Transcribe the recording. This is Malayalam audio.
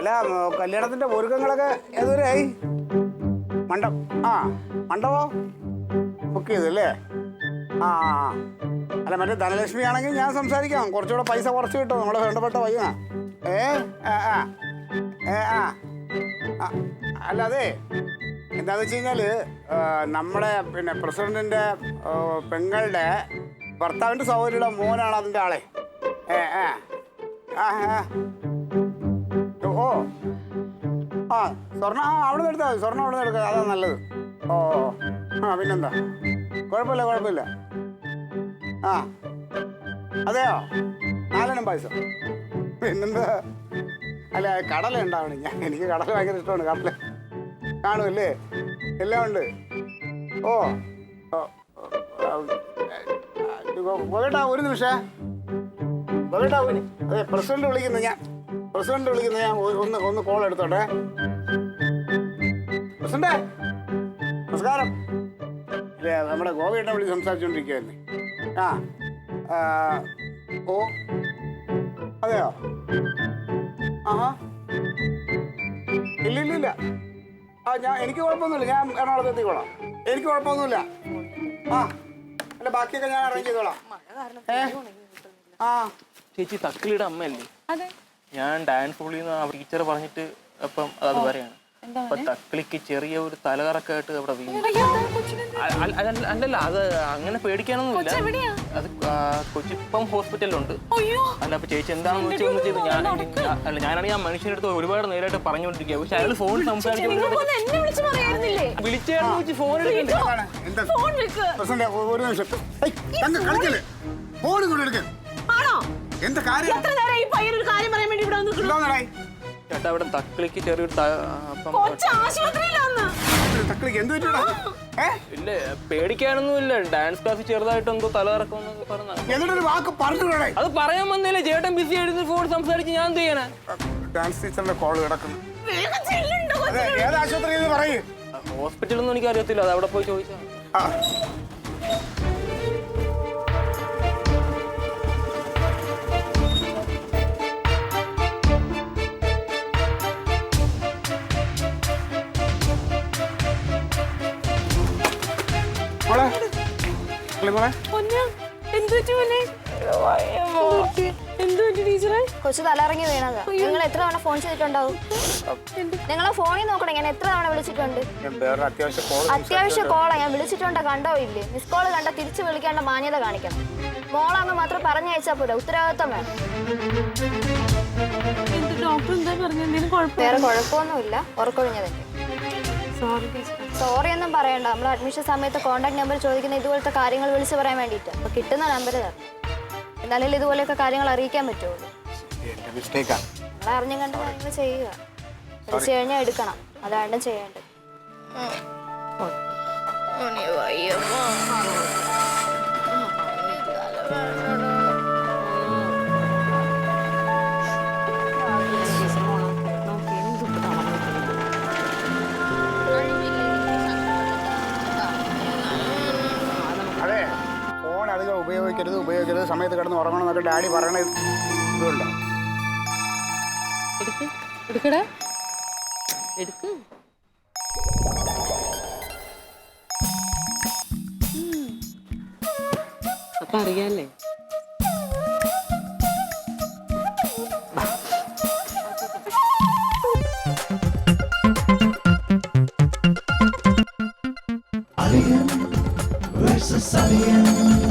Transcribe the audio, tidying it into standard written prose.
അല്ല കല്യാണത്തിന്റെ ഒരുക്കങ്ങളൊക്കെ ഏതുവരെയായി? മണ്ഡപോ ബുക്ക് ചെയ്തല്ലേ? ആ അല്ല മറ്റേ ധനലക്ഷ്മി ആണെങ്കിൽ ഞാൻ സംസാരിക്കാം, കുറച്ചുകൂടെ പൈസ കുറച്ച് കിട്ടും, നമ്മളെ വേണ്ടപ്പെട്ട പയ്യനാ. അല്ല അതെ എന്താന്ന് വെച്ച് കഴിഞ്ഞാല് നമ്മുടെ പിന്നെ പ്രസിഡന്റിന്റെ പെങ്ങളുടെ ഭർത്താവിന്റെ സഹോദരിയുടെ മോനാണ് അതിന്റെ ആളെ. ഓ സ്വർണ്ണ അവിടെ നിന്ന് എടുത്താൽ മതി, സ്വർണ്ണം അവിടെ നിന്ന് എടുക്കുക, അതാ നല്ലത്. പിന്നെന്താ, കുഴപ്പമില്ല. അതെയോ, 4 പായസം. പിന്നെന്താ, അല്ല കടല ഉണ്ടാവണേ, എനിക്ക് കടല ഭയങ്കര ഇഷ്ടമാണ്. കടല കാണുമല്ലേ, എല്ലാം ഉണ്ട്. പോകട്ടാ ഒരു നിമിഷം, പോകട്ടാ. അതെ പ്രസിഡന്റ് വിളിക്കുന്നത് ഞാൻ ഒന്ന് കോൾ എടുത്തോട്ടെ. പ്രസിഡന്റ് നമസ്കാരം. അല്ലേ നമ്മുടെ ഗോവയുടെ വിളി സംസാരിച്ചോണ്ടിരിക്കുകയായിരുന്നു. അതെയോ? ഇല്ല എനിക്ക് കുഴപ്പമൊന്നുമില്ല, ഞാൻ എറണാകുളത്ത് എത്തിക്കോളാം, എനിക്ക് കുഴപ്പമൊന്നുമില്ല. അല്ല ബാക്കിയൊക്കെ ഞാൻ അറേഞ്ച് ചെയ്തോളാം. ചേച്ചി തക്കിളിയുടെ അമ്മയല്ലേ? ഞാൻ ഡാൻസ് സ്കൂളിൽ നിന്ന് ടീച്ചർ പറഞ്ഞിട്ട് അപ്പം അത് പറയാണ്. അപ്പൊ തക്കിളിക്ക് ചെറിയ ഒരു തലകറക്കായിട്ട് അവിടെ വീണു. അല്ലല്ല, അത് അങ്ങനെ പേടിക്കാനൊന്നുമില്ല. അത് കൊച്ചിപ്പം ഹോസ്പിറ്റലിലുണ്ട്. അല്ല അപ്പൊ ചേച്ചി എന്താണെന്ന് വെച്ചാൽ ഞാനാണെങ്കിൽ ആ മനുഷ്യന്റെ അടുത്ത് ഒരുപാട് നേരമായിട്ട് പറഞ്ഞുകൊണ്ടിരിക്കുക. പക്ഷെ അയാൾ ഫോൺ സംസാരിച്ചു വിളിച്ചായിരുന്നു വെച്ച് ഫോൺ ചേട്ടാ അവിടെ തക്കിളിക്ക് ചെറിയൊരു ഇല്ല പേടിക്കാനൊന്നുമില്ല. ഡാൻസ് ക്ലാസ് ചെറുതായിട്ട് എന്തോ തലകറക്കം പറഞ്ഞു. അത് പറയാൻ വന്നില്ല, ചേട്ടൻ ബിസി ആയിട്ട് ഫോൺ സംസാരിച്ച് ഞാൻ എന്ത് ചെയ്യാനാ? ഡാൻസ് ടീച്ചറിന്റെ കോൾ കിടക്കുന്നു. ഹോസ്പിറ്റലൊന്നും എനിക്ക് അറിയത്തില്ല, അത് അവിടെ പോയി ചോദിച്ചാ. കൊച്ചു തലറങ്ങി വീണതാ. നിങ്ങൾ എത്ര തവണ ഫോൺ ചെയ്തിട്ടുണ്ടാവും? നിങ്ങളെ ഫോണിൽ നോക്കണം, ഞാൻ എത്ര തവണ വിളിച്ചിട്ടുണ്ട്. അത്യാവശ്യ കോളാ, ഞാൻ വിളിച്ചിട്ടുണ്ട്, കണ്ടോ ഇല്ലേ? മിസ് കോള് കണ്ട തിരിച്ചു വിളിക്കേണ്ട മാന്യത കാണിക്കണം. മോളങ്ങ് മാത്രം പറഞ്ഞയച്ചാ പോരാ, ഉത്തരവാദിത്വം വേണം. വേറെ കുഴപ്പമൊന്നുമില്ല, ഉറക്കൊഴിഞ്ഞതിന്റെ. സോറി ഒന്നും പറയണ്ട. നമ്മൾ അഡ്മിഷൻ സമയത്ത് കോൺടാക്ട് നമ്പർ ചോദിക്കുന്ന ഇതുപോലത്തെ കാര്യങ്ങൾ വിളിച്ച് പറയാൻ വേണ്ടിയിട്ട്. അപ്പൊ കിട്ടുന്ന നമ്പർ തരണം, എന്നാലും ഇതുപോലെയൊക്കെ കാര്യങ്ങൾ അറിയിക്കാൻ പറ്റുള്ളൂ. നമ്മൾ അറിഞ്ഞും കണ്ട കാര്യങ്ങൾ ചെയ്യുക, വിളിച്ചു കഴിഞ്ഞാൽ എടുക്കണം, അതാണ് ചെയ്യേണ്ടത്. ഉപയോഗിക്കരുത്, സമയത്ത് കിടന്ന് ഉറങ്ങണം എന്നൊക്കെ ഡാഡി പറയണത് ഇതുകൊണ്ട്. അപ്പൊ അറിയാല്ലേ? Alien versus Alien.